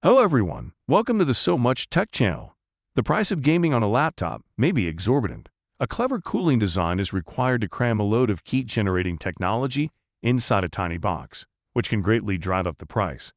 Hello everyone, welcome to the SoMuchTech channel. The price of gaming on a laptop may be exorbitant. A clever cooling design is required to cram a load of heat-generating technology inside a tiny box, which can greatly drive up the price.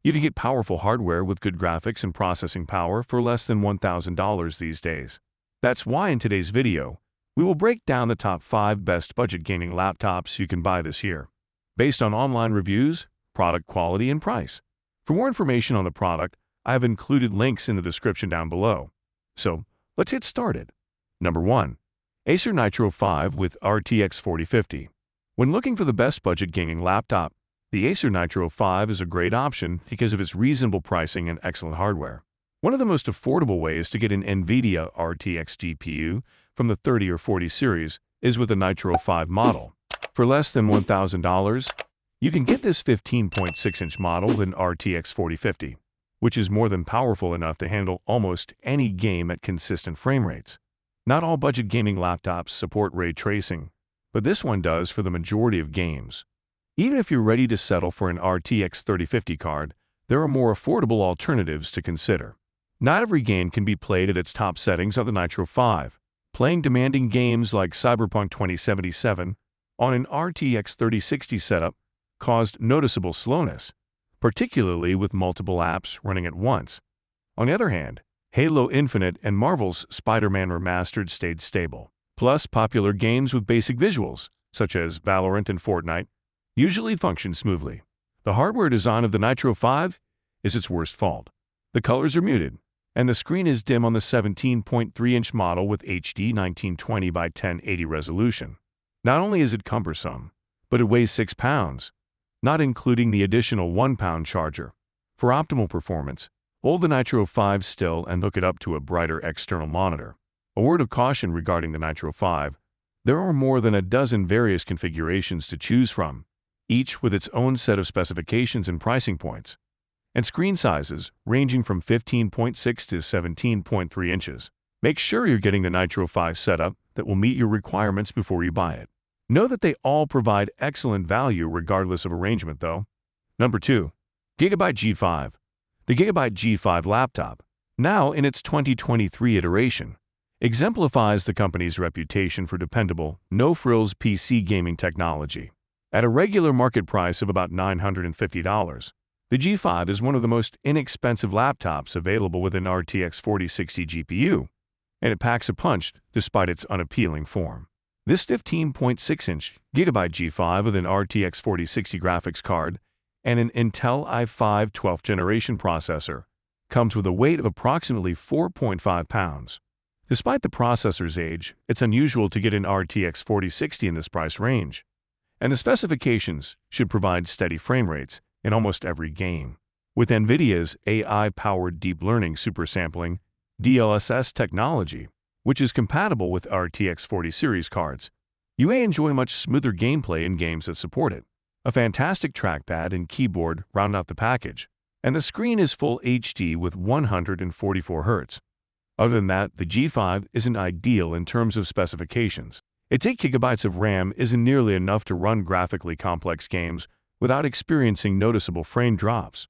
You can get powerful hardware with good graphics and processing power for less than $1,000 these days. That's why in today's video, we will break down the top 5 best budget gaming laptops you can buy this year, based on online reviews, product quality, and price. For more information on the product, I have included links in the description down below. So, let's get started. Number 1. Acer Nitro 5 with RTX 4050. When looking for the best budget gaming laptop, the Acer Nitro 5 is a great option because of its reasonable pricing and excellent hardware. One of the most affordable ways to get an NVIDIA RTX GPU from the 30 or 40 series is with a Nitro 5 model. For less than $1,000, you can get this 15.6-inch model with an RTX 4050, which is more than powerful enough to handle almost any game at consistent frame rates. Not all budget gaming laptops support ray tracing, but this one does for the majority of games. Even if you're ready to settle for an RTX 3050 card, there are more affordable alternatives to consider. Not every game can be played at its top settings on the Nitro 5. Playing demanding games like Cyberpunk 2077 on an RTX 3060 setup caused noticeable slowness, particularly with multiple apps running at once. On the other hand, Halo Infinite and Marvel's Spider-Man Remastered stayed stable. Plus, popular games with basic visuals, such as Valorant and Fortnite, usually function smoothly. The hardware design of the Nitro 5 is its worst fault. The colors are muted, and the screen is dim on the 17.3-inch model with HD 1920 by 1080 resolution. Not only is it cumbersome, but it weighs 6 pounds, not including the additional 1-pound charger. For optimal performance, hold the Nitro 5 still and hook it up to a brighter external monitor. A word of caution regarding the Nitro 5: there are more than a dozen various configurations to choose from, each with its own set of specifications and pricing points, and screen sizes ranging from 15.6 to 17.3 inches. Make sure you're getting the Nitro 5 setup that will meet your requirements before you buy it. Know that they all provide excellent value regardless of arrangement, though. Number 2. Gigabyte G5. The Gigabyte G5 laptop, now in its 2023 iteration, exemplifies the company's reputation for dependable, no-frills PC gaming technology. At a regular market price of about $950, the G5 is one of the most inexpensive laptops available with an RTX 4060 GPU, and it packs a punch despite its unappealing form. This 15.6-inch Gigabyte G5 with an RTX 4060 graphics card and an Intel i5 12th generation processor comes with a weight of approximately 4.5 pounds. Despite the processor's age, it's unusual to get an RTX 4060 in this price range, and the specifications should provide steady frame rates in almost every game. With NVIDIA's AI-powered deep learning supersampling DLSS technology, which is compatible with RTX 40 series cards, you may enjoy much smoother gameplay in games that support it. A fantastic trackpad and keyboard round out the package, and the screen is full HD with 144 Hz. Other than that, the G5 isn't ideal in terms of specifications. Its 8 GB of RAM isn't nearly enough to run graphically complex games without experiencing noticeable frame drops.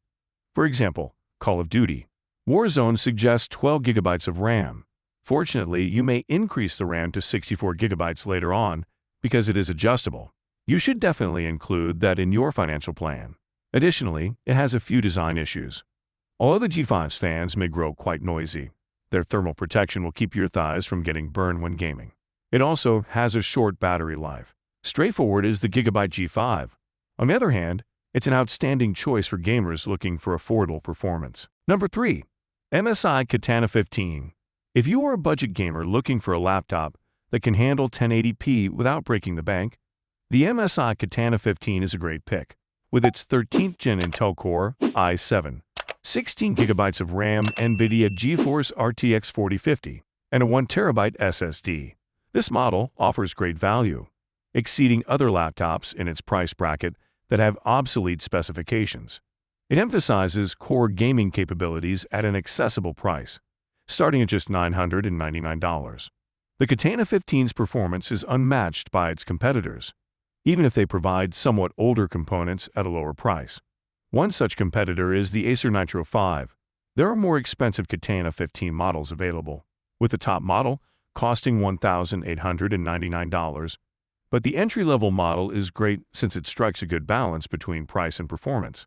For example, Call of Duty Warzone suggests 12 GB of RAM. Fortunately, you may increase the RAM to 64 GB later on because it is adjustable. You should definitely include that in your financial plan. Additionally, it has a few design issues. Although the G5's fans may grow quite noisy, their thermal protection will keep your thighs from getting burned when gaming. It also has a short battery life. Straightforward is the Gigabyte G5. On the other hand, it's an outstanding choice for gamers looking for affordable performance. Number 3. MSI Katana 15. If you are a budget gamer looking for a laptop that can handle 1080p without breaking the bank, the MSI Katana 15 is a great pick. With its 13th Gen Intel Core i7, 16 GB of RAM, NVIDIA GeForce RTX 4050, and a 1TB SSD, this model offers great value, exceeding other laptops in its price bracket that have obsolete specifications. It emphasizes core gaming capabilities at an accessible price, starting at just $999. The Katana 15's performance is unmatched by its competitors, even if they provide somewhat older components at a lower price. One such competitor is the Acer Nitro 5, There are more expensive Katana 15 models available, with the top model costing $1,899, but the entry-level model is great since it strikes a good balance between price and performance.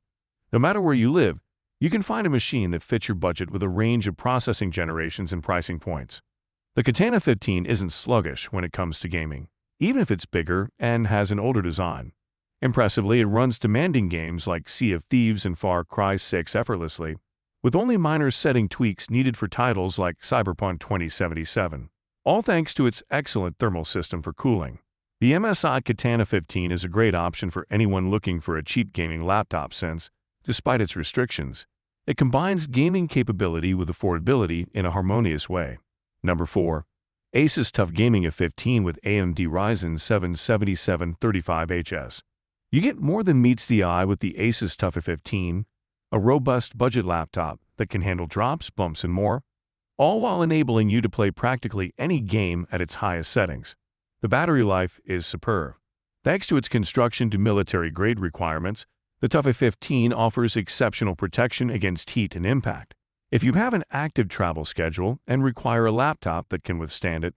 No matter where you live, you can find a machine that fits your budget with a range of processing generations and pricing points. The Katana 15 isn't sluggish when it comes to gaming, even if it's bigger and has an older design. Impressively, it runs demanding games like Sea of Thieves and Far Cry 6 effortlessly, with only minor setting tweaks needed for titles like Cyberpunk 2077, all thanks to its excellent thermal system for cooling. The MSI Katana 15 is a great option for anyone looking for a cheap gaming laptop since, despite its restrictions, it combines gaming capability with affordability in a harmonious way. Number 4. Asus TUF Gaming A15 with AMD Ryzen 7 7735HS. You get more than meets the eye with the Asus TUF A15, a robust budget laptop that can handle drops, bumps, and more, all while enabling you to play practically any game at its highest settings. The battery life is superb. Thanks to its construction to military-grade requirements, the TUF A15 offers exceptional protection against heat and impact. If you have an active travel schedule and require a laptop that can withstand it,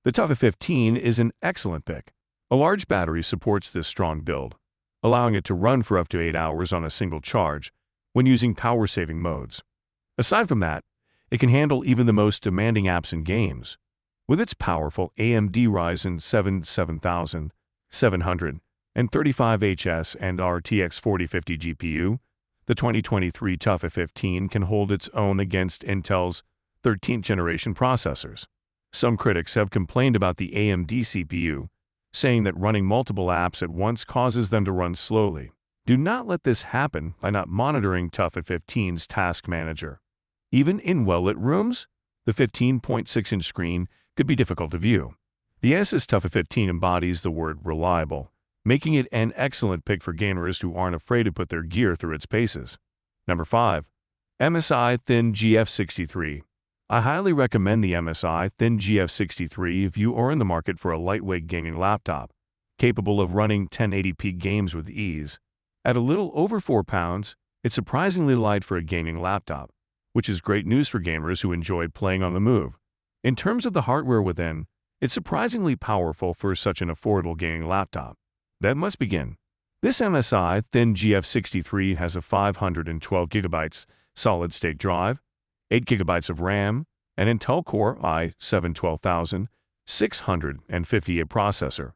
the TUF A15 is an excellent pick. A large battery supports this strong build, allowing it to run for up to 8 hours on a single charge when using power-saving modes. Aside from that, it can handle even the most demanding apps and games. With its powerful AMD Ryzen 7 7735HS and RTX 4050 GPU, the 2023 TUF A15 can hold its own against Intel's 13th generation processors. Some critics have complained about the AMD CPU, saying that running multiple apps at once causes them to run slowly. Do not let this happen by not monitoring TUF A15's Task Manager. Even in well-lit rooms, the 15.6-inch screen could be difficult to view. The Asus TUF A15 embodies the word reliable, making it an excellent pick for gamers who aren't afraid to put their gear through its paces. Number 5. MSI Thin GF63. I highly recommend the MSI Thin GF63 if you are in the market for a lightweight gaming laptop, capable of running 1080p games with ease. At a little over 4 pounds, it's surprisingly light for a gaming laptop, which is great news for gamers who enjoy playing on the move. In terms of the hardware within, it's surprisingly powerful for such an affordable gaming laptop. That must begin. This MSI Thin GF63 has a 512 GB solid-state drive, 8 GB of RAM, an Intel Core i7-12658 processor,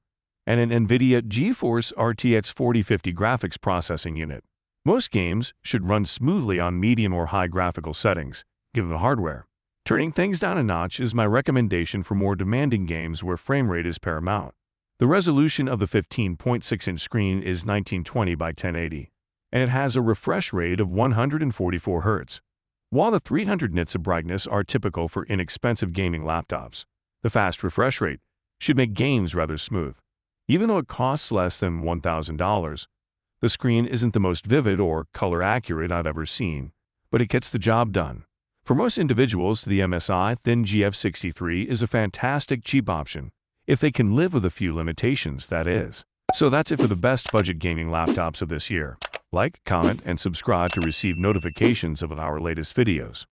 and an NVIDIA GeForce RTX 4050 graphics processing unit. Most games should run smoothly on medium or high graphical settings, given the hardware. Turning things down a notch is my recommendation for more demanding games where frame rate is paramount. The resolution of the 15.6-inch screen is 1920 by 1080, and it has a refresh rate of 144 Hz. While the 300 nits of brightness are typical for inexpensive gaming laptops, the fast refresh rate should make games rather smooth. Even though it costs less than $1,000, the screen isn't the most vivid or color-accurate I've ever seen, but it gets the job done. For most individuals, the MSI Thin GF63 is a fantastic cheap option, if they can live with a few limitations, that is. So that's it for the best budget gaming laptops of this year. Like, comment, and subscribe to receive notifications of our latest videos.